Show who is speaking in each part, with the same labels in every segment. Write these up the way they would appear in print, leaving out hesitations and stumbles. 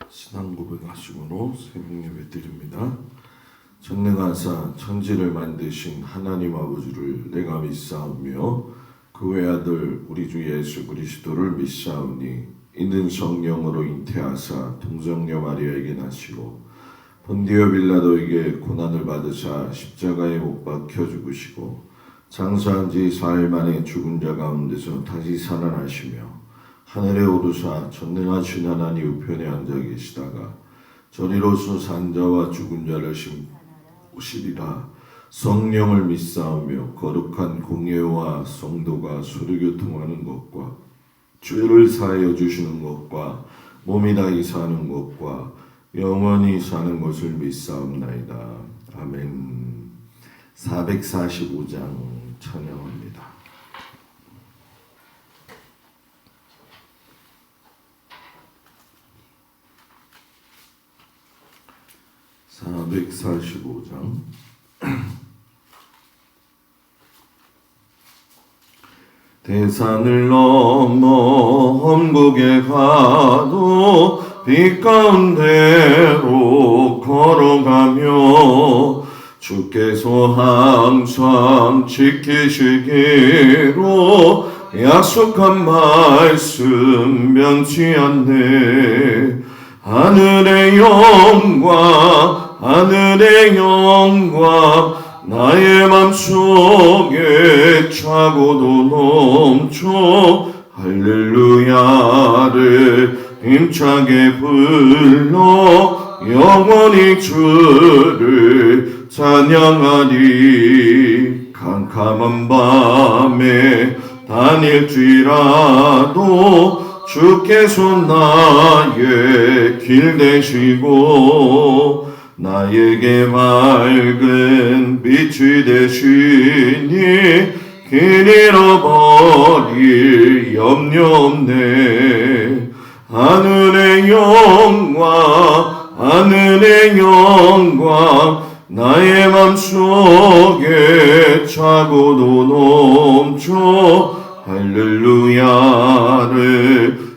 Speaker 1: 신앙 고백하심으로 새벽 예배 드립니다. 전능하사 천지를 만드신 하나님 아버지를 내가 믿사오며 그 외아들 우리 주 예수 그리스도를 믿사오니 이는 성령으로 잉태하사 동정녀 마리아에게 나시고 본디오 빌라도에게 고난을 받으사 십자가에 못 박혀 죽으시고 장사한 지 4일 만에 죽은 자 가운데서 다시 살아나시며 하늘에 오르사 전능하신 하나님 우편에 앉아 계시다가 저리로서 산 자와 죽은 자를 심으시리라. 성령을 믿사오며 거룩한 공예와 성도가 서로교통하는 것과 죄를 사하여 주시는 것과 몸이 다히 사는 것과 영원히 사는 것을 믿사옵나이다. 아멘. 445장 찬양합니다. 대산을 넘어 험곡에 가도 빛 가운데로 걸어가며 주께서 항상 지키시기로 약속한 말씀 변치 않네. 하늘의 영광 나의 맘속에 차고도 넘쳐 할렐루야를 힘차게 불러 영원히 주를 찬양하리. 캄캄한 밤에 다닐지라도 주께서 나의 길 되시고 나에게 맑은 빛이 되시니 길 잃어버릴 염려 없네. 하늘의 영광 나의 맘속에 차고도 넘쳐 할렐루야를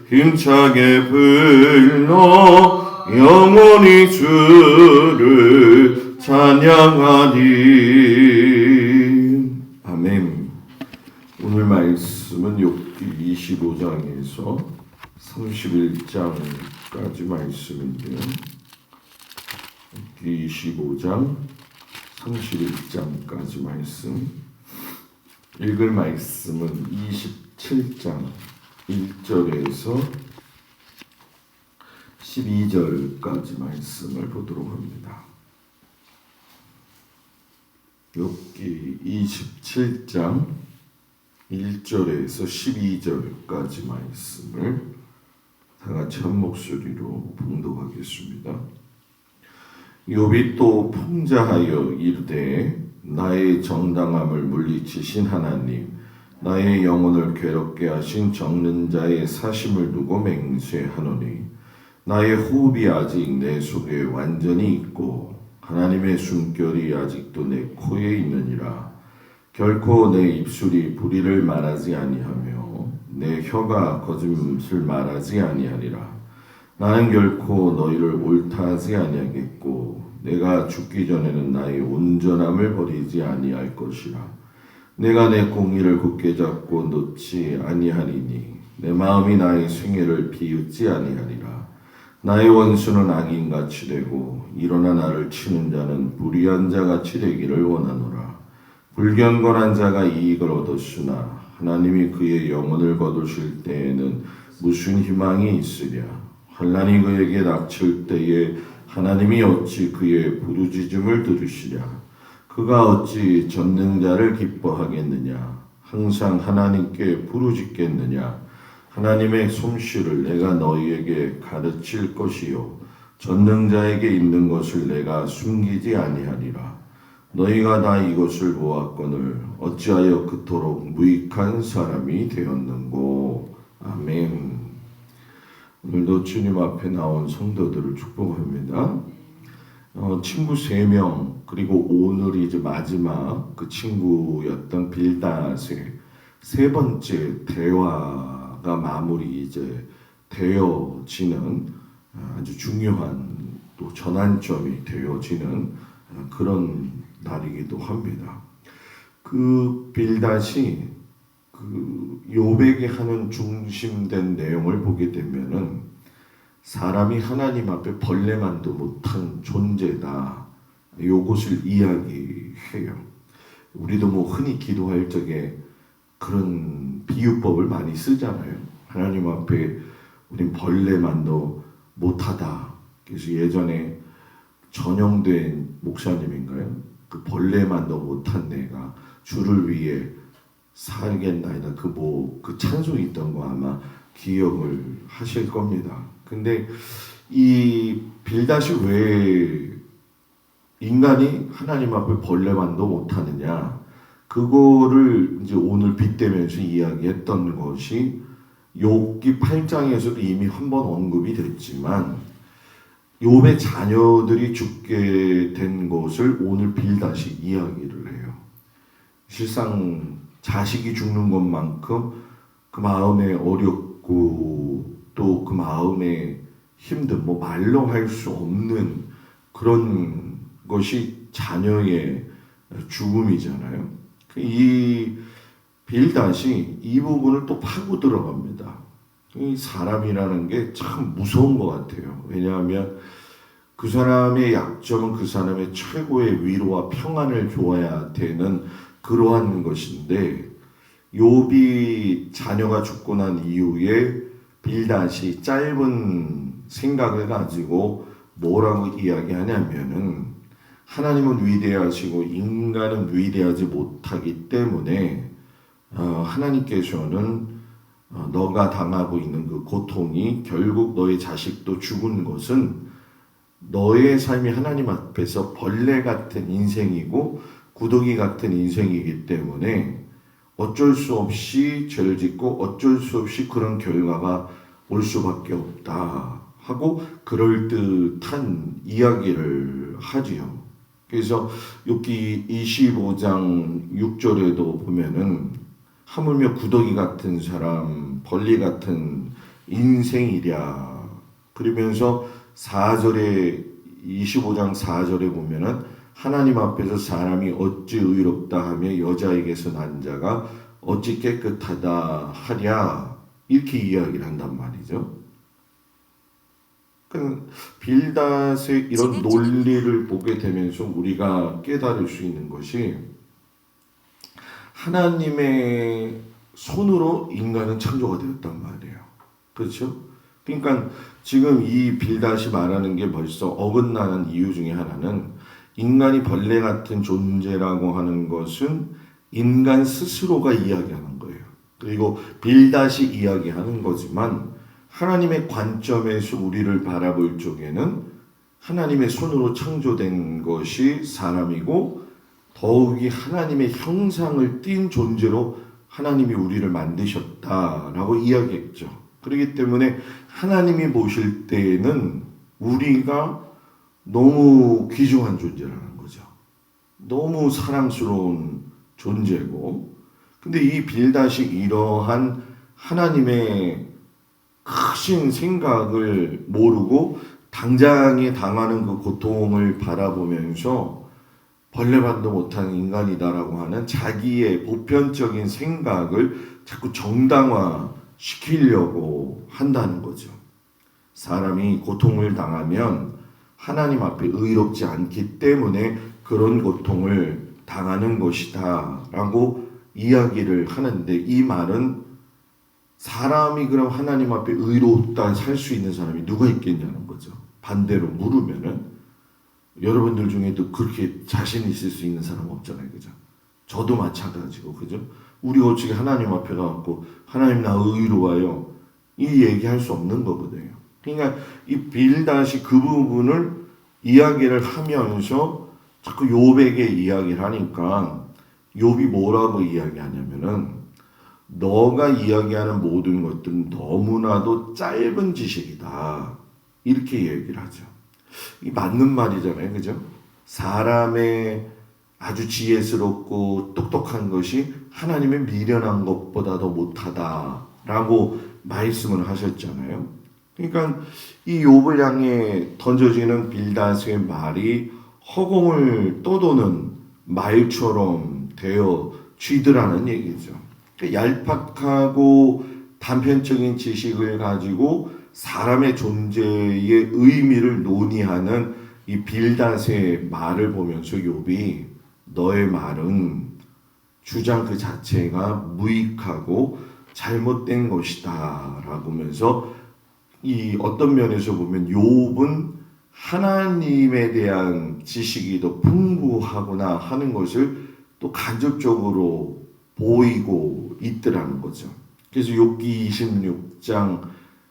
Speaker 1: 힘차게 불러 영원히 주를 찬양하리. 아멘. 오늘 말씀은 욥기 25장에서 31장까지 말씀인데요. 욥기 25장 31장까지 말씀. 읽을 말씀은 27장 1절에서 12절까지 말씀을 보도록 합니다. 욥기 27장 1절에서 12절까지 말씀을 다 같이 한 목소리로 봉독하겠습니다. 욥이 또 풍자하여 이르되 나의 정당함을 물리치신 하나님, 나의 영혼을 괴롭게 하신 적는 자의 사심을 두고 맹세하노니 나의 호흡이 아직 내 속에 완전히 있고 하나님의 숨결이 아직도 내 코에 있느니라. 결코 내 입술이 불의를 말하지 아니하며 내 혀가 거짓을 말하지 아니하리라. 나는 결코 너희를 옳다하지 아니하겠고 내가 죽기 전에는 나의 온전함을 버리지 아니할 것이라. 내가 내 공의를 굳게 잡고 놓지 아니하리니 내 마음이 나의 생애를 비웃지 아니하리라. 나의 원수는 악인같이 되고 일어나 나를 치는 자는 불의한 자같이 되기를 원하노라. 불경건한 자가 이익을 얻었으나 하나님이 그의 영혼을 거두실 때에는 무슨 희망이 있으랴. 환난이 그에게 닥칠 때에 하나님이 어찌 그의 부르짖음을 들으시랴. 그가 어찌 전능자를 기뻐하겠느냐. 항상 하나님께 부르짖겠느냐. 하나님의 솜씨를 내가 너희에게 가르칠 것이요 전능자에게 있는 것을 내가 숨기지 아니하리라. 너희가 다 이것을 보았거늘 어찌하여 그토록 무익한 사람이 되었는고. 아멘. 오늘도 주님 앞에 나온 성도들을 축복합니다. 친구 3명 그리고 오늘이 이제 마지막 그 친구였던 빌닷의 3번째 대화가 마무리 이제 되어지는 아주 중요한 또 전환점이 되어지는 그런 날이기도 합니다. 그 빌닷이 그 욥에게 하는 중심된 내용을 보게 되면은 사람이 하나님 앞에 벌레만도 못한 존재다. 요것을 이야기해요. 우리도 뭐 흔히 기도할 적에 그런 비유법을 많이 쓰잖아요. 하나님 앞에 우린 벌레만도 못하다. 그래서 예전에 전영된 목사님인가요? 그 벌레만도 못한 내가 주를 위해 살겠나이다. 그 찬송이 있던 거 아마 기억을 하실 겁니다. 근데 이 빌닷이 왜 인간이 하나님 앞에 벌레만도 못하느냐? 그거를 이제 오늘 빗대면서 이야기했던 것이 욥기 8장에서도 이미 한번 언급이 됐지만 욥의 자녀들이 죽게 된 것을 오늘 빌닷이 이야기를 해요. 실상 자식이 죽는 것만큼 그 마음에 어렵고 또 그 마음에 힘든 말로 할 수 없는 그런 것이 자녀의 죽음이잖아요. 이 빌닷이 이 부분을 또 파고 들어갑니다. 이 사람이라는 게 참 무서운 것 같아요. 왜냐하면 그 사람의 약점은 그 사람의 최고의 위로와 평안을 줘야 되는 그러한 것인데 욥이 자녀가 죽고 난 이후에 빌닷이 짧은 생각을 가지고 뭐라고 이야기하냐면은 하나님은 위대하시고 인간은 위대하지 못하기 때문에 하나님께서는 너가 당하고 있는 그 고통이 결국 너의 자식도 죽은 것은 너의 삶이 하나님 앞에서 벌레 같은 인생이고 구더기 같은 인생이기 때문에 어쩔 수 없이 죄를 짓고 어쩔 수 없이 그런 결과가 올 수밖에 없다 하고 그럴듯한 이야기를 하지요. 그래서 욥기 25장 6절에도 보면은 하물며 구더기 같은 사람, 벌레 같은 인생이랴. 그러면서 4절에 25장 4절에 보면은 하나님 앞에서 사람이 어찌 의롭다 하며 여자에게서 난 자가 어찌 깨끗하다 하랴 이렇게 이야기를 한단 말이죠. 빌닷의 이런 논리를 보게 되면서 우리가 깨달을 수 있는 것이 하나님의 손으로 인간은 창조가 되었단 말이에요. 그렇죠? 그러니까 지금 이 빌닷이 말하는 게 벌써 어긋나는 이유 중에 하나는 인간이 벌레 같은 존재라고 하는 것은 인간 스스로가 이야기하는 거예요. 그리고 빌닷이 이야기하는 거지만 하나님의 관점에서 우리를 바라볼 적에는 하나님의 손으로 창조된 것이 사람이고 더욱이 하나님의 형상을 띈 존재로 하나님이 우리를 만드셨다라고 이야기했죠. 그렇기 때문에 하나님이 보실 때에는 우리가 너무 귀중한 존재라는 거죠. 너무 사랑스러운 존재고, 근데 이 빌닷이 이러한 하나님의 크신 생각을 모르고 당장에 당하는 그 고통을 바라보면서 벌레만도 못한 인간이다라고 하는 자기의 보편적인 생각을 자꾸 정당화시키려고 한다는 거죠. 사람이 고통을 당하면 하나님 앞에 의롭지 않기 때문에 그런 고통을 당하는 것이다 라고 이야기를 하는데, 이 말은 사람이 그럼 하나님 앞에 의롭다 살 수 있는 사람이 누가 있겠냐는 거죠. 반대로 물으면은 여러분들 중에도 그렇게 자신 있을 수 있는 사람 없잖아요. 그죠? 저도 마찬가지고, 그죠? 우리가 어떻게 하나님 앞에 가갖고 하나님 나 의로워요 이 얘기할 수 없는 거거든요. 그러니까 이 빌닷이 그 부분을 이야기를 하면서 자꾸 욥에게 이야기를 하니까 욥이 뭐라고 이야기하냐면은 너가 이야기하는 모든 것들은 너무나도 짧은 지식이다 이렇게 얘기를 하죠. 이 맞는 말이잖아요. 그죠? 사람의 아주 지혜스럽고 똑똑한 것이 하나님의 미련한 것보다 더 못하다라고 말씀을 하셨잖아요. 그러니까 이 욥을 향해 던져지는 빌닷의 말이 허공을 떠도는 말처럼 되어 쥐더라는 얘기죠. 그러니까 얄팍하고 단편적인 지식을 가지고 사람의 존재의 의미를 논의하는 이 빌닷의 말을 보면서 욥이 너의 말은 주장 그 자체가 무익하고 잘못된 것이다 라고 하면서 이 어떤 면에서 보면 욥은 하나님에 대한 지식이 더 풍부하구나 하는 것을 또 간접적으로 보이고 있더라는 거죠. 그래서 욥기 26장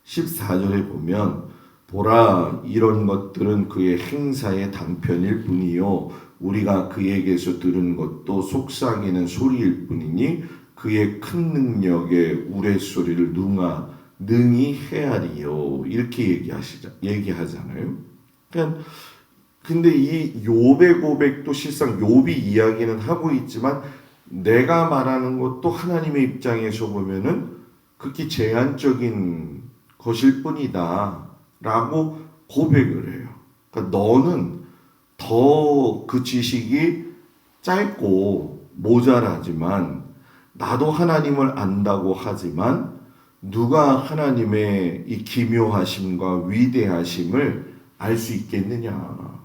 Speaker 1: 14절에 보면 보라 이런 것들은 그의 행사의 단편일 뿐이요 우리가 그에게서 들은 것도 속삭이는 소리일 뿐이니 그의 큰 능력의 우레소리를 능히 헤아리요 이렇게 얘기하잖아요. 그러니까 근데 이 욥의 고백도 실상 욥이 이야기는 하고 있지만 내가 말하는 것도 하나님의 입장에서 보면은 극히 제한적인 것일 뿐이다 라고 고백을 해요. 그러니까 너는 더 그 지식이 짧고 모자라지만 나도 하나님을 안다고 하지만 누가 하나님의 이 기묘하심과 위대하심을 알 수 있겠느냐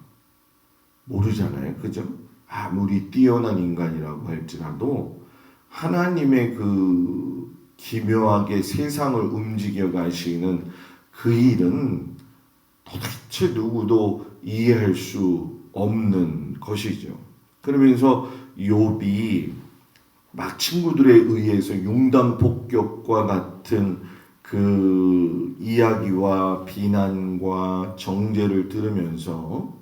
Speaker 1: 모르잖아요. 그죠? 아무리 뛰어난 인간이라고 할지라도 하나님의 그 기묘하게 세상을 움직여 가시는 그 일은 도대체 누구도 이해할 수 없는 것이죠. 그러면서 욥이 막 친구들에 의해서 융단 폭격과 같은 그 이야기와 비난과 정죄를 들으면서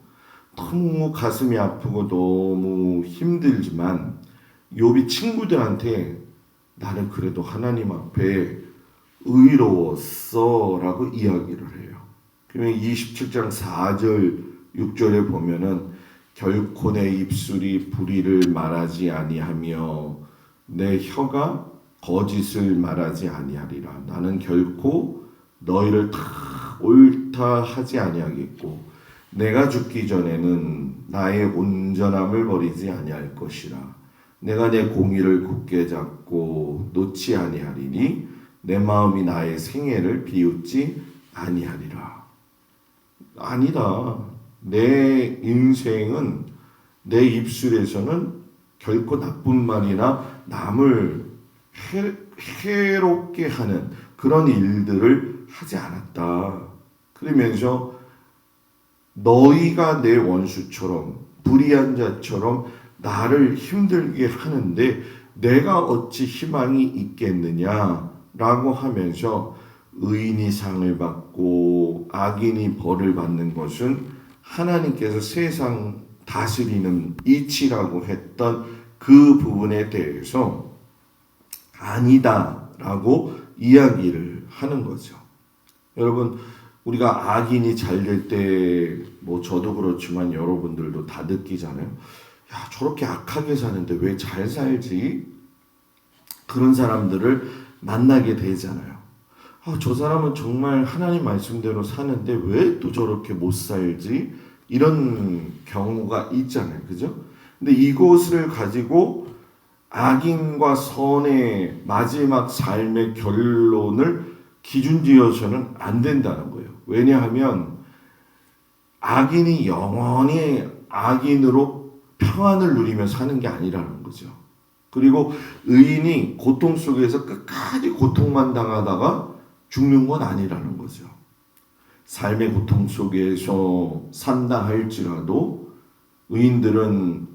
Speaker 1: 너무 가슴이 아프고 너무 힘들지만 욥이 친구들한테 나는 그래도 하나님 앞에 의로웠어 라고 이야기를 해요. 그러면 27장 4절 6절에 보면은 결코 내 입술이 불의를 말하지 아니하며 내 혀가 거짓을 말하지 아니하리라. 나는 결코 너희를 다 옳다 하지 아니하겠고 내가 죽기 전에는 나의 온전함을 버리지 아니할 것이라. 내가 내 공의를 굳게 잡고 놓지 아니하리니 내 마음이 나의 생애를 비웃지 아니하리라. 아니다. 내 인생은 내 입술에서는 결코 나쁜 말이나 남을 해롭게 하는 그런 일들을 하지 않았다. 그러면서 너희가 내 원수처럼 불의한 자처럼 나를 힘들게 하는데 내가 어찌 희망이 있겠느냐라고 하면서 의인이 상을 받고 악인이 벌을 받는 것은 하나님께서 세상 다스리는 이치라고 했던 그 부분에 대해서 아니다라고 이야기를 하는 거죠. 여러분 우리가 악인이 잘 될 때 뭐 저도 그렇지만 여러분들도 다 느끼잖아요. 야 저렇게 악하게 사는데 왜 잘 살지? 그런 사람들을 만나게 되잖아요. 저 사람은 정말 하나님 말씀대로 사는데 왜 또 저렇게 못 살지? 이런 경우가 있잖아요. 그죠? 근데 이것을 가지고 악인과 선의 마지막 삶의 결론을 기준 지어서는 안 된다는 거예요. 왜냐하면 악인이 영원히 악인으로 평안을 누리며 사는 게 아니라는 거죠. 그리고 의인이 고통 속에서 끝까지 고통만 당하다가 죽는 건 아니라는 거죠. 삶의 고통 속에서 산다 할지라도 의인들은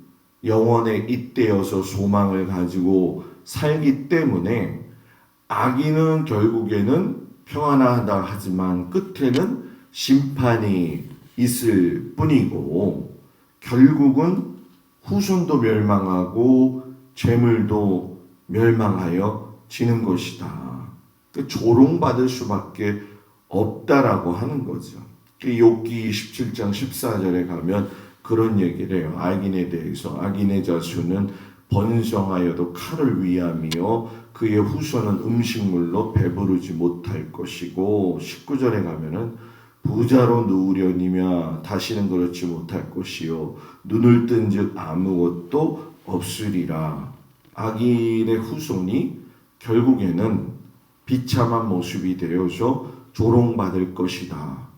Speaker 1: 영원에 잇대어서 소망을 가지고 살기 때문에 악인은 결국에는 평안하다 하지만 끝에는 심판이 있을 뿐이고 결국은 후손도 멸망하고 재물도 멸망하여 지는 것이다. 조롱받을 수밖에 없다라고 하는 거죠. 욥기 17장 14절에 가면 그런 얘기를 해요. 악인에 대해서 악인의 자수는 번성하여도 칼을 위하며 그의 후손은 음식물로 배부르지 못할 것이고 19절에 가면은 부자로 누우려니며 다시는 그렇지 못할 것이요 눈을 뜬즉 아무것도 없으리라. 악인의 후손이 결국에는 비참한 모습이 되어서 조롱받을 것이다.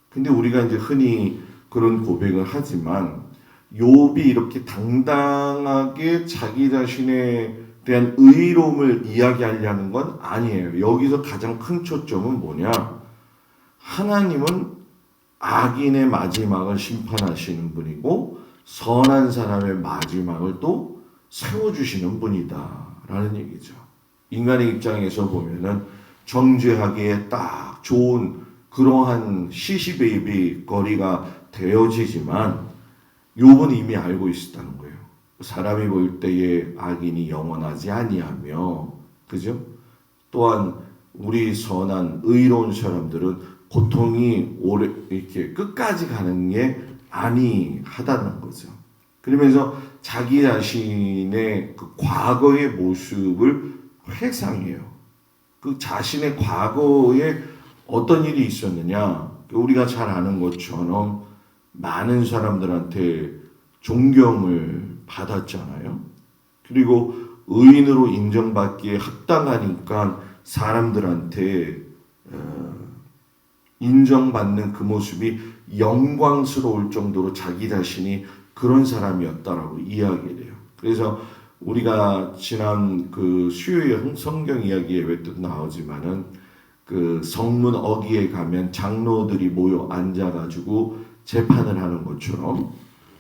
Speaker 1: 근데 우리가 이제 흔히 그런 고백을 하지만 욥이 이렇게 당당하게 자기 자신에 대한 의로움을 이야기하려는 건 아니에요. 여기서 가장 큰 초점은 뭐냐? 하나님은 악인의 마지막을 심판하시는 분이고 선한 사람의 마지막을 또 세워주시는 분이다 라는 얘기죠. 인간의 입장에서 보면은 정죄하기에 딱 좋은 그러한 시시베이비 거리가 되어지지만 욥은 이미 알고 있었다는 거예요. 사람이 볼 때에 악인이 영원하지 아니하며, 그죠? 또한 우리 선한 의로운 사람들은 고통이 오래 이렇게 끝까지 가는 게 아니하다는 거죠. 그러면서 자기 자신의 그 과거의 모습을 회상해요. 그 자신의 과거에 어떤 일이 있었느냐? 우리가 잘 아는 것처럼 많은 사람들한테 존경을 받았잖아요. 그리고 의인으로 인정받기에 합당하니까 사람들한테 인정받는 그 모습이 영광스러울 정도로 자기 자신이 그런 사람이었다라고 이야기를 해요. 그래서 우리가 지난 그 수요일 성경 이야기 예배 때 나오지만은 그 성문 어귀에 가면 장로들이 모여 앉아가지고 재판을 하는 것처럼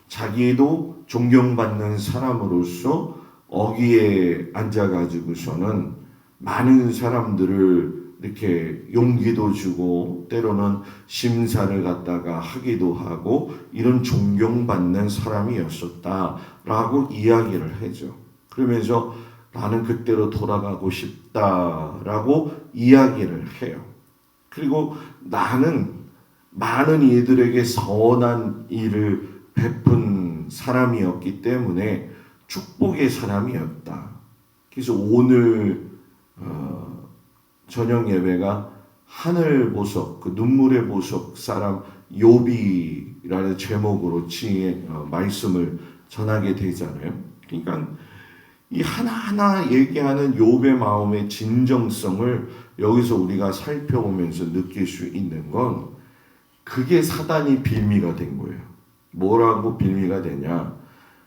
Speaker 1: 자기도 존경받는 사람으로서 어귀에 앉아가지고서는 많은 사람들을 이렇게 용기도 주고 때로는 심사를 갖다가 하기도 하고 이런 존경받는 사람이었었다라고 이야기를 해죠. 그러면서 나는 그때로 돌아가고 싶다라고 이야기를 해요. 그리고 나는 많은 이들에게 선한 일을 베푼 사람이었기 때문에 축복의 사람이었다. 그래서 오늘 저녁 예배가 하늘 보석, 그 눈물의 보석 사람 욥이라는 제목으로 말씀을 전하게 되잖아요. 그러니까 이 하나하나 얘기하는 욥의 마음의 진정성을 여기서 우리가 살펴보면서 느낄 수 있는 건 그게 사단이 빌미가 된 거예요. 뭐라고 빌미가 되냐?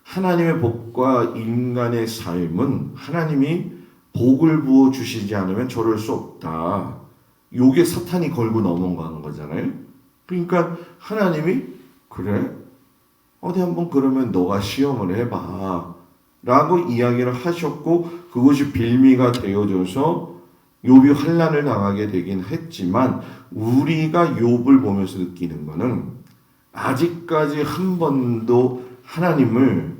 Speaker 1: 하나님의 복과 인간의 삶은 하나님이 복을 부어 주시지 않으면 저럴 수 없다. 요게 사탄이 걸고 넘어가는 거잖아요. 그러니까 하나님이 그래? 어디 한번 그러면 너가 시험을 해봐. 라고 이야기를 하셨고 그것이 빌미가 되어져서 욥이 환난을 당하게 되긴 했지만 우리가 욥을 보면서 느끼는 거는 아직까지 한 번도 하나님을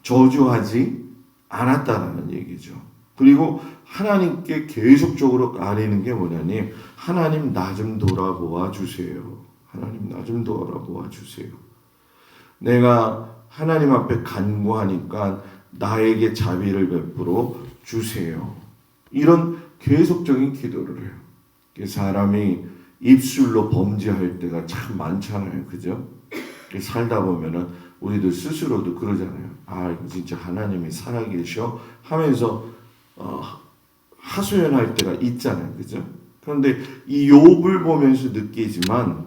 Speaker 1: 저주하지 않았다라는 얘기죠. 그리고 하나님께 계속적으로 아뢰는 게 뭐냐니 하나님 나 좀 돌아보아 주세요. 하나님 나 좀 돌아보아 주세요. 내가 하나님 앞에 간구하니까 나에게 자비를 베풀어 주세요. 이런 계속적인 기도를 해요. 사람이 입술로 범죄할 때가 참 많잖아요. 그죠? 살다 보면은 우리들 스스로도 그러잖아요. 아, 이거 진짜 하나님이 살아계셔 하면서 하소연할 때가 있잖아요. 그죠? 그런데 이 욥을 보면서 느끼지만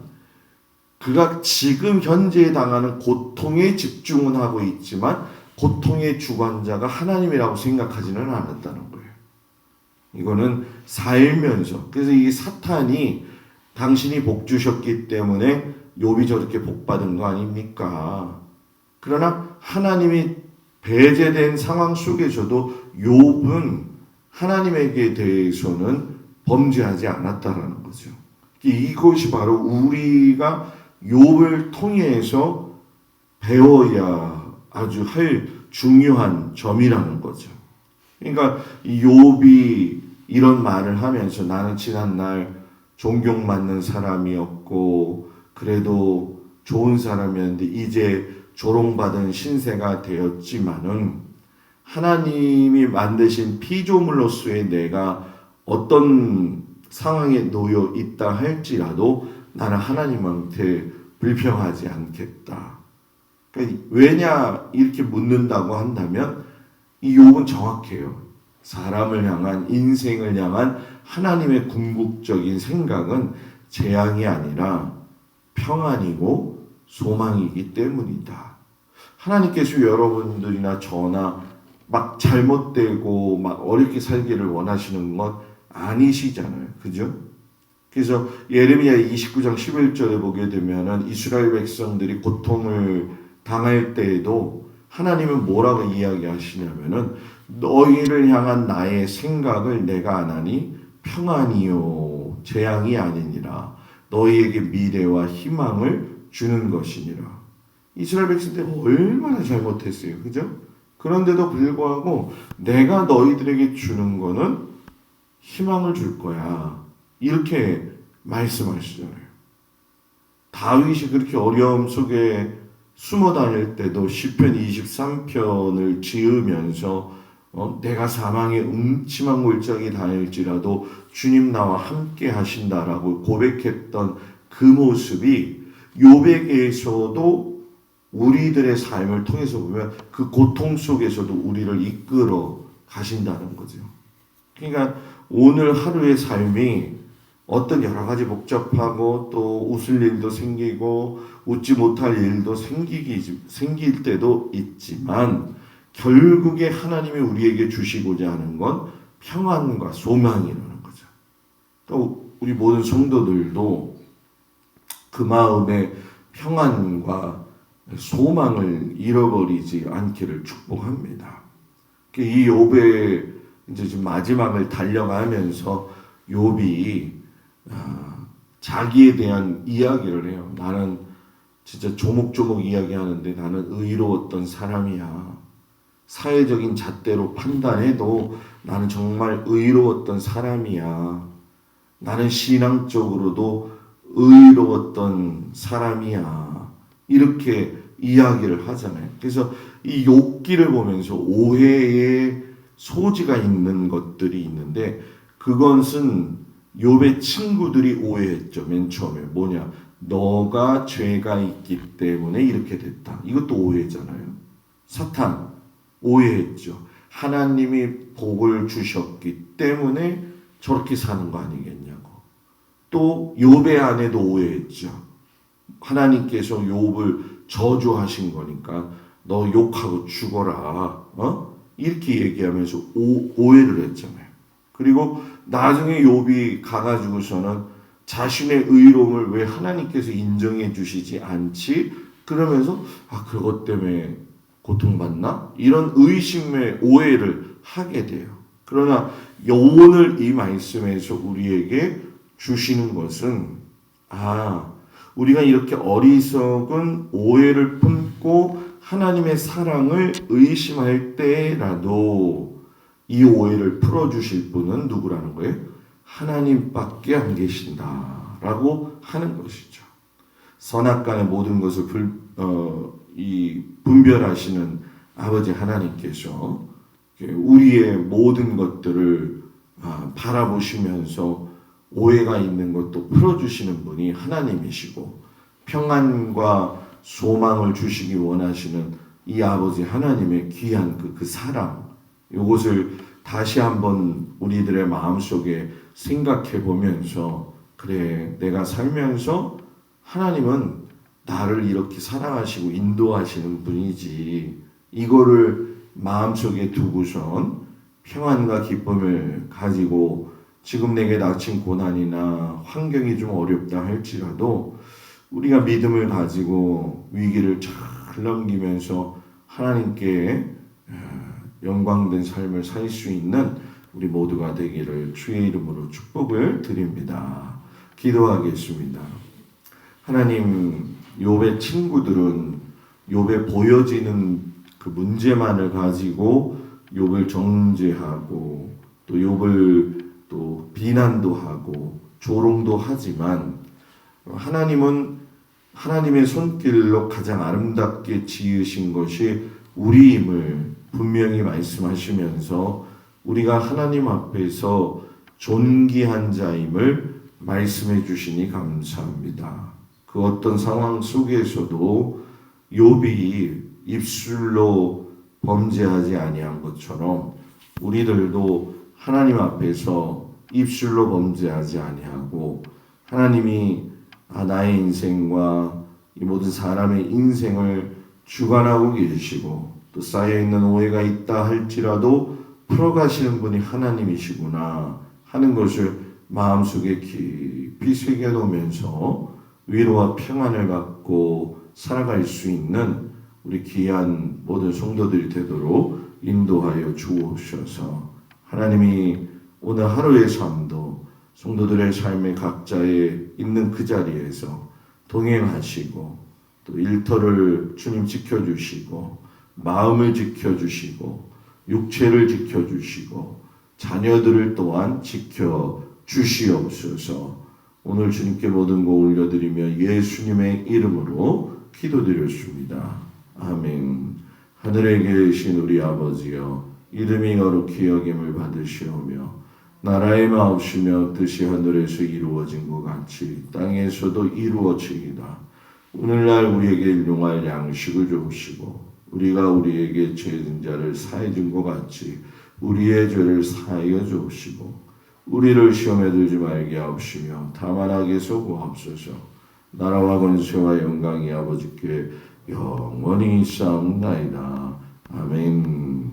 Speaker 1: 그가 지금 현재 당하는 고통에 집중은 하고 있지만 고통의 주관자가 하나님이라고 생각하지는 않았다는 거예요. 이거는 살면서 그래서 이 사탄이 당신이 복 주셨기 때문에 욥이 저렇게 복 받은 거 아닙니까? 그러나 하나님이 배제된 상황 속에서도 욥은 하나님에게 대해서는 범죄하지 않았다라는 거죠. 이것이 바로 우리가 욥을 통해서 배워야 아주 할 중요한 점이라는 거죠. 그러니까 이 욥이 이런 말을 하면서 나는 지난날 존경받는 사람이었고 그래도 좋은 사람이었는데 이제 조롱받은 신세가 되었지만은 하나님이 만드신 피조물로서의 내가 어떤 상황에 놓여 있다 할지라도 나는 하나님한테 불평하지 않겠다. 그러니까 왜냐 이렇게 묻는다고 한다면 이 욥은 정확해요. 사람을 향한, 인생을 향한 하나님의 궁극적인 생각은 재앙이 아니라 평안이고 소망이기 때문이다. 하나님께서 여러분들이나 저나 막 잘못되고 막 어렵게 살기를 원하시는 것 아니시잖아요. 그죠? 그래서 예레미야 29장 11절에 보게 되면은 이스라엘 백성들이 고통을 당할 때에도 하나님은 뭐라고 이야기하시냐면은 너희를 향한 나의 생각을 내가 안 하니 평안이요 재앙이 아니니라 너희에게 미래와 희망을 주는 것이니라. 이스라엘 백성들이 얼마나 잘못했어요. 그죠? 그런데도 불구하고 내가 너희들에게 주는 거는 희망을 줄 거야. 이렇게 말씀하시잖아요. 다윗이 그렇게 어려움 속에 숨어 다닐 때도 시편 23편을 지으면서 내가 사망의 음침한 골짜기 다닐지라도 주님 나와 함께 하신다라고 고백했던 그 모습이 욥에게서도 우리들의 삶을 통해서 보면 그 고통 속에서도 우리를 이끌어 가신다는 거죠. 그러니까 오늘 하루의 삶이 어떤 여러 가지 복잡하고 또 웃을 일도 생기고 웃지 못할 일도 생길 때도 있지만 결국에 하나님이 우리에게 주시고자 하는 건 평안과 소망이라는 거죠. 또 우리 모든 성도들도 그 마음에 평안과 소망을 잃어버리지 않기를 축복합니다. 이 욥의 이제 지금 마지막을 달려가면서 욥이 자기에 대한 이야기를 해요. 나는 진짜 조목조목 이야기하는데 나는 의로웠던 사람이야. 사회적인 잣대로 판단해도 나는 정말 의로웠던 사람이야. 나는 신앙적으로도 의로웠던 사람이야. 이렇게 이야기를 하잖아요. 그래서 이 욥기를 보면서 오해의 소지가 있는 것들이 있는데 그것은 욥의 친구들이 오해했죠. 맨 처음에 뭐냐? 너가 죄가 있기 때문에 이렇게 됐다. 이것도 오해잖아요. 사탄 오해했죠. 하나님이 복을 주셨기 때문에 저렇게 사는 거 아니겠냐고. 또 욥의 아내도 오해했죠. 하나님께서 욥을 저주하신 거니까 너 욕하고 죽어라. 이렇게 얘기하면서 오해를 했잖아요. 그리고 나중에 욥이 가가지고서는 자신의 의로움을 왜 하나님께서 인정해 주시지 않지? 그러면서 그것 때문에 고통받나? 이런 의심의 오해를 하게 돼요. 그러나 오늘 이 말씀에서 우리에게 주시는 것은 우리가 이렇게 어리석은 오해를 품고 하나님의 사랑을 의심할 때라도 이 오해를 풀어주실 분은 누구라는 거예요? 하나님밖에 안 계신다라고 하는 것이죠. 선악간의 모든 것을 분별하시는 아버지 하나님께서 우리의 모든 것들을 바라보시면서 오해가 있는 것도 풀어주시는 분이 하나님이시고 평안과 소망을 주시기 원하시는 이 아버지 하나님의 귀한 그 사랑, 이것을 다시 한번 우리들의 마음속에 생각해 보면서 그래, 내가 살면서 하나님은 나를 이렇게 사랑하시고 인도하시는 분이지, 이거를 마음속에 두고선 평안과 기쁨을 가지고 지금 내게 닥친 고난이나 환경이 좀 어렵다 할지라도 우리가 믿음을 가지고 위기를 잘 넘기면서 하나님께 영광된 삶을 살 수 있는 우리 모두가 되기를 주의 이름으로 축복을 드립니다. 기도하겠습니다. 하나님, 욥의 친구들은 욥에 보여지는 그 문제만을 가지고 욥을 정죄하고 또 욥을 또 비난도 하고 조롱도 하지만 하나님은 하나님의 손길로 가장 아름답게 지으신 것이 우리임을 분명히 말씀하시면서 우리가 하나님 앞에서 존귀한 자임을 말씀해 주시니 감사합니다. 그 어떤 상황 속에서도 욥이 입술로 범죄하지 아니한 것처럼 우리들도 하나님 앞에서 입술로 범죄하지 아니하고 하나님이 나의 인생과 이 모든 사람의 인생을 주관하고 계시고 또 쌓여있는 오해가 있다 할지라도 풀어가시는 분이 하나님이시구나 하는 것을 마음속에 깊이 새겨놓으면서 위로와 평안을 갖고 살아갈 수 있는 우리 귀한 모든 성도들이 되도록 인도하여 주옵소서. 하나님이 오늘 하루의 삶도 성도들의 삶의 각자에 있는 그 자리에서 동행하시고 또 일터를 주님 지켜주시고 마음을 지켜주시고 육체를 지켜주시고 자녀들을 또한 지켜주시옵소서. 오늘 주님께 모든 거 올려드리며 예수님의 이름으로 기도드렸습니다. 아멘. 하늘에 계신 우리 아버지여 이름이 거룩히 여김을 받으시오며 나라의 마옵시며 뜻이 하늘에서 이루어진 것 같이 땅에서도 이루어지이다. 오늘날 우리에게 일용할 양식을 주시고 우리가 우리에게 죄진 자를 사해 준 것 같이 우리의 죄를 사하여 주시고 우리를 시험에 들지 말게 하옵시며 다만 악에서 구하옵소서. 나라와 권세와 영광이 아버지께 영원히 있사옵나이다. 아멘.